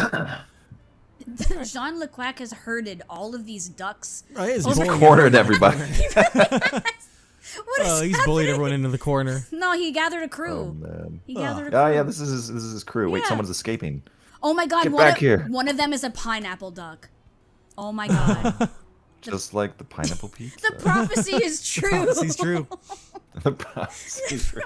Jean Lequac has herded all of these ducks. Oh, he is He's bullying Cornered everybody. What is he's happening? bullied everyone into the corner. No, he gathered a crew. Oh man. He gathered a crew. Oh yeah, this is his crew. Wait, Yeah. someone's escaping. Oh my god, Get back here. one of them is a pineapple duck. Oh my god. Just like the pineapple pizza. The prophecy is true. Prophecy's true. The prophecy's true.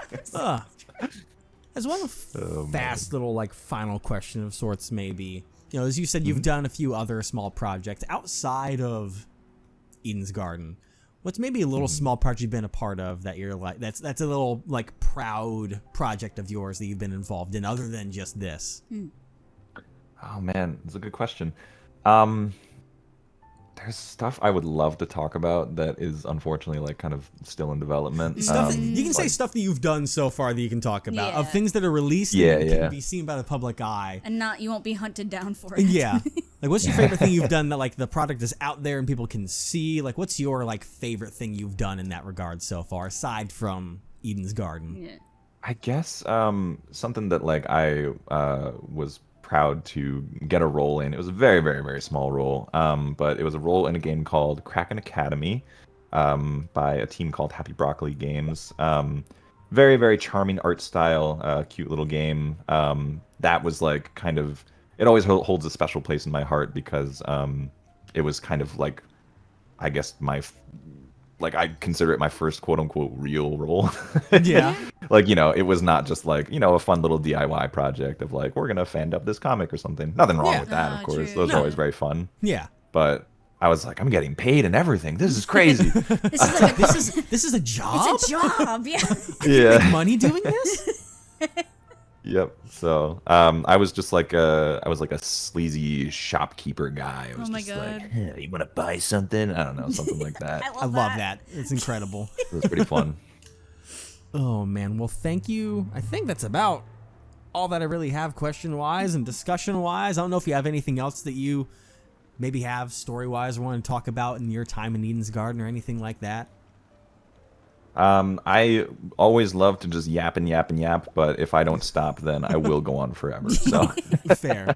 As one fast little final question of sorts, maybe. As you said, you've done a few other small projects outside of Eden's Garden. What's maybe a little small project you've been a part of that you're that's a little proud project of yours that you've been involved in other than just this? Oh man, that's a good question. There's stuff I would love to talk about that is unfortunately kind of still in development. Stuff you can say stuff that you've done so far that you can talk about of Yeah. things that are released and can be seen by the public eye. And you won't be hunted down for it. Yeah. What's your favorite thing you've done that the product is out there and people can see? What's your favorite thing you've done in that regard so far aside from Eden's Garden? Yeah. I guess something that I was proud to get a role in. It was a very, very, very small role, but it was a role in a game called Kraken Academy by a team called Happy Broccoli Games. Very, very charming art style, cute little game. That was kind of, it always holds a special place in my heart because it was kind of I guess I consider it my first quote unquote real role. Yeah. It was not just a fun little DIY project of we're going to fan up this comic or something. Nothing wrong with that, of course. True. Those are always very fun. Yeah. But I was I'm getting paid and everything. This is crazy. This is a job? It's a job, yeah. Yeah. Make money doing this? Yep. So, I was just I was a sleazy shopkeeper guy. I was Oh my just God. hey, you want to buy something? I don't know, something like that. I love that. It's incredible. It was pretty fun. Oh man, well thank you. I think that's about all that I really have question-wise and discussion-wise. I don't know if you have anything else that you maybe have story-wise or want to talk about in your time in Eden's Garden or anything like that. I always love to just yap and yap and yap, but if I don't stop, then I will go on forever. So Fair.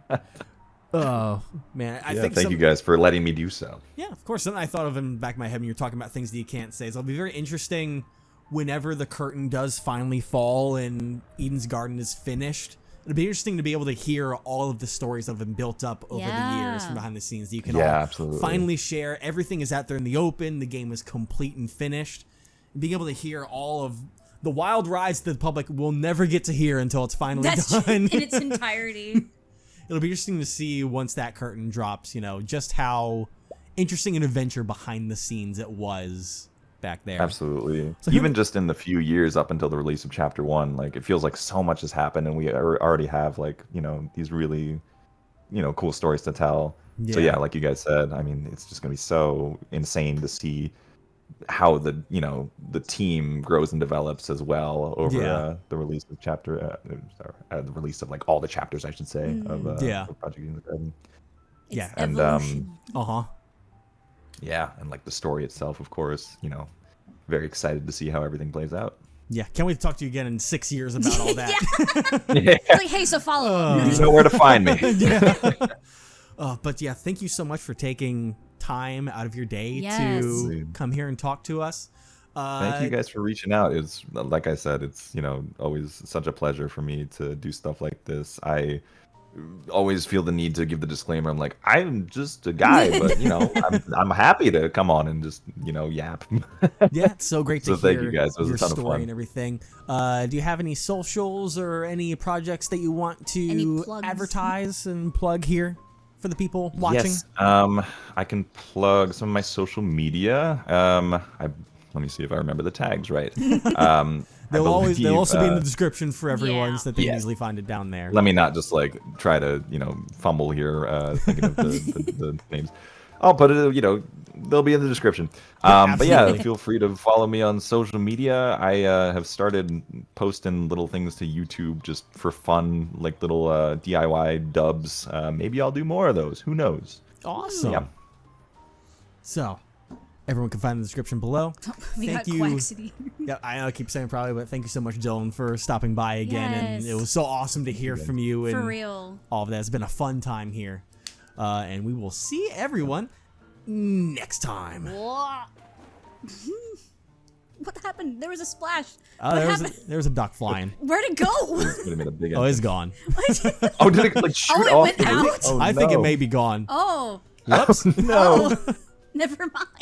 Oh man, I think thank you guys for letting me do so. Yeah, of course. Something I thought of in the back of my head when you're talking about things that you can't say. So it'll be very interesting whenever the curtain does finally fall and Eden's Garden is finished. It'll be interesting to be able to hear all of the stories that have been built up over the years from behind the scenes that you can all absolutely. finally share. Everything is out there in the open. The game is complete and finished. And being able to hear all of the wild rides that the public will never get to hear until it's finally done. In its entirety. It'll be interesting to see once that curtain drops, just how interesting an adventure behind the scenes it was back there. Absolutely. So Even just in the few years up until the release of Chapter 1, it feels like so much has happened and we already have these really, cool stories to tell. Yeah. So yeah, like you guys said, I mean, it's just going to be so insane to see how the team grows and develops as well over the release of the release of all the chapters, I should say, of Project Eden's Garden. Yeah. And Evolution. yeah, and the story itself, of course, very excited to see how everything plays out. Yeah, can't wait to talk to you again in 6 years about all that. It's hey, so follow. You know where to find me. But yeah, thank you so much for taking time out of your day Yes. to come here and talk to us. Thank you guys for reaching out. It's like I said, it's always such a pleasure for me to do stuff like this. I always feel the need to give the disclaimer. I'm just a guy, but I'm happy to come on and just yap. Yeah, it's so great to So hear thank you guys. It was your a ton of story fun. and everything. Do you have any socials or any projects that you want Any to plugs? advertise and plug here for the people watching? Yes. I can plug some of my social media. Let me see if I remember the tags right. They'll also be in the uh, description for everyone, Yeah. so they can Yeah. easily find it down there. Let me not just try to fumble here thinking of the names. I'll put it, they'll be in the description. But yeah, absolutely. feel free to follow me on social media. I have started posting little things to YouTube just for fun, little DIY dubs. Maybe I'll do more of those. Who knows? Awesome. Yeah. So, everyone can find the description below. We Thank got you. Quack City. Yeah, I know I keep saying probably, but thank you so much, Dylan, for stopping by again. And Yes. it was so awesome to hear from you and For real. all of that. It's been a fun time here. And we will see everyone next time. What happened? There was a splash. Oh, What there happened? was a duck flying. Where'd it go? It's gonna be a big Oh, it's gone. Oh, did it like shoot it off? went the roof? out? Oh, I think it no. may be gone. Oh, Whoops. No. never mind.